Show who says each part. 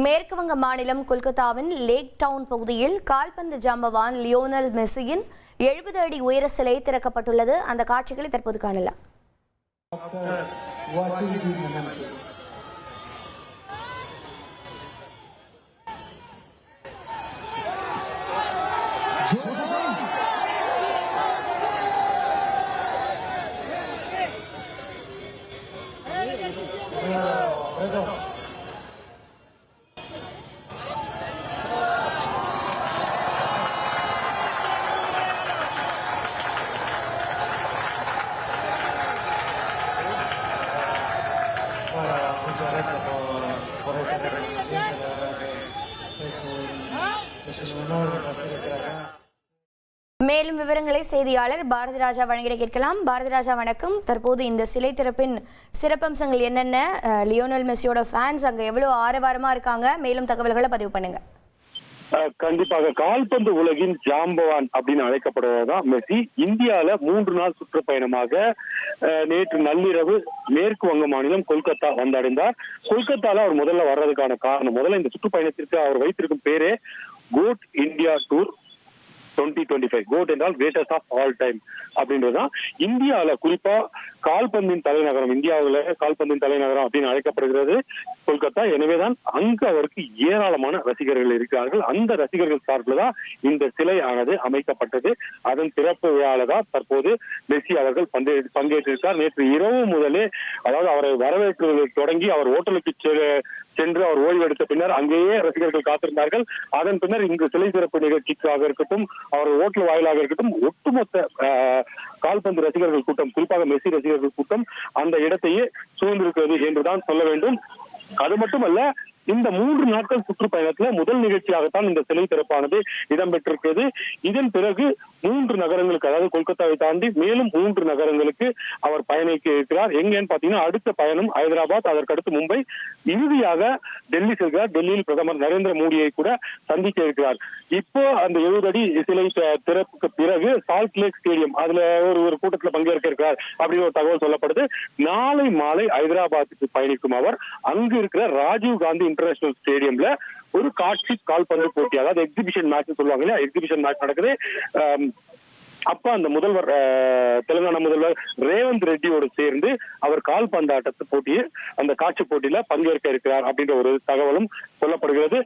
Speaker 1: மேற்கு வங்க மாநிலம் கொல்கத்தாவின் லேக் டவுன் பகுதியில் கால்பந்து ஜாம்பவான் லியோனல் மெஸ்ஸியின் 70 அடி உயர சிலை திறக்கப்பட்டுள்ளது. அந்த காட்சிகளை தற்போது காணலாம்.
Speaker 2: Muchas gracias por esta realización. La verdad que es un honor hacer estar acá.
Speaker 1: மேலும் விவரங்களை செய்தியாளர் பாரதி ராஜா வழங்கிட கேட்கலாம். பாரதி ராஜா வணக்கம். தற்போது இந்த சிலை திறப்பின் சிறப்பம்சங்கள் என்னென்ன? லியோனல் மெஸ்ஸியோட ஃபேன்ஸ் அங்க எவ்வளவு ஆரவாரமா இருக்காங்க? மேலும் தகவல்களை பதிவு பண்ணுங்க.
Speaker 3: கண்டிப்பாக கால்பந்து உலகின் ஜாம்பவான் அப்படின்னு அழைக்கப்படுவதுதான் மெஸ்ஸி. இந்தியால 3 நாள் சுற்றுப்பயணமாக நேற்று நள்ளிரவு மேற்கு வங்க மாநிலம் கொல்கத்தா வந்தடைந்தார். கொல்கத்தால அவர் முதல்ல வர்றதுக்கான காரணம், முதல்ல இந்த சுற்றுப்பயணத்திற்கு அவர் வைத்திருக்கும் பேரே கோட் இந்தியா டூர் 2025. கோட் என்றால் கிரேட்டஸ்ட் ஆஃப் ஆல் டைம் அப்படின்றதுதான். இந்தியாவில குறிப்பா கால்பந்தின் தலைநகரம், இந்தியாவில கால்பந்தின் தலைநகரம் அப்படின்னு அழைக்கப்படுகிறது கொல்கத்தா. எனவேதான் அங்கு அவருக்கு ஏராளமான ரசிகர்கள் இருக்கிறார்கள். அந்த ரசிகர்கள் சார்பில் தான் இந்த சிலை ஆனது அமைக்கப்பட்டது. அதன் சிறப்பு விழாவில் தான் தற்போது மெஸ்ஸி அவர்கள் பங்கேற்றிருக்கார். நேற்று இரவு முதலே, அதாவது அவரை வரவேற்பு தொடங்கி அவர் ஓட்டலுக்கு சென்று அவர் ஓய்வு எடுத்த பின்னர் அங்கேயே ரசிகர்கள் காத்திருந்தார்கள். அதன் பின்னர் இங்கு சிலை சிறப்பு நிகழ்ச்சிக்காக இருக்கட்டும், அவர் ஓட்டல் வாயிலாக இருக்கட்டும், ஒட்டுமொத்த கால்பந்து ரசிகர்கள் கூட்டம், குறிப்பாக மெஸ்ஸி ரசிகர்கள் கூட்டம் அந்த இடத்தையே சூழ்ந்திருக்கிறது என்றுதான் சொல்ல வேண்டும். அது மட்டுமல்ல, இந்த 3 நாட்கள் சுற்றுப்பயணத்துல முதல் நிகழ்ச்சியாகத்தான் இந்த சிலை திறப்பானது இடம்பெற்றிருக்கிறது. இதன் பிறகு 3 நகரங்களுக்கு, அதாவது கொல்கத்தாவை தாண்டி மேலும் 3 நகரங்களுக்கு அவர் பயணிக்க இருக்கிறார். எங்கன்னு பாத்தீங்கன்னா, அடுத்த பயணம் ஹைதராபாத், அதற்கடுத்து மும்பை, இறுதியாக டெல்லி செல்கிறார். டெல்லியில் பிரதமர் நரேந்திர மோடியை கூட சந்திக்க இருக்கிறார். இப்போ அந்த 70 அடி சிலை திறப்புக்கு பிறகு சால்ட் லேக் ஸ்டேடியம், அதுல ஒரு கூட்டத்தில் பங்கேற்க இருக்கிறார் அப்படின்னு ஒரு தகவல் சொல்லப்படுது. நாளை மாலை ஹைதராபாத்துக்கு பயணிக்கும் அவர் அங்கு இருக்கிற ராஜீவ் காந்தி இன்டர்நேஷனல் ஸ்டேடியம்ல ஒரு காட்சி கால்பந்து போட்டி, அதாவது எக்ஸிபிஷன் மேட்ச் சொல்லுவாங்க இல்லையா, எக்ஸிபிஷன் மேட்ச் நடக்குது. அப்ப அந்த முதல்வர், தெலுங்கானா முதல்வர் ரேவந்த் ரெட்டியோடு சேர்ந்து அவர் கால்பந்தாட்டத்து போட்டியை, அந்த காட்சி போட்டியில பங்கேற்க இருக்கிறார் அப்படின்ற ஒரு தகவலும் சொல்லப்படுகிறது.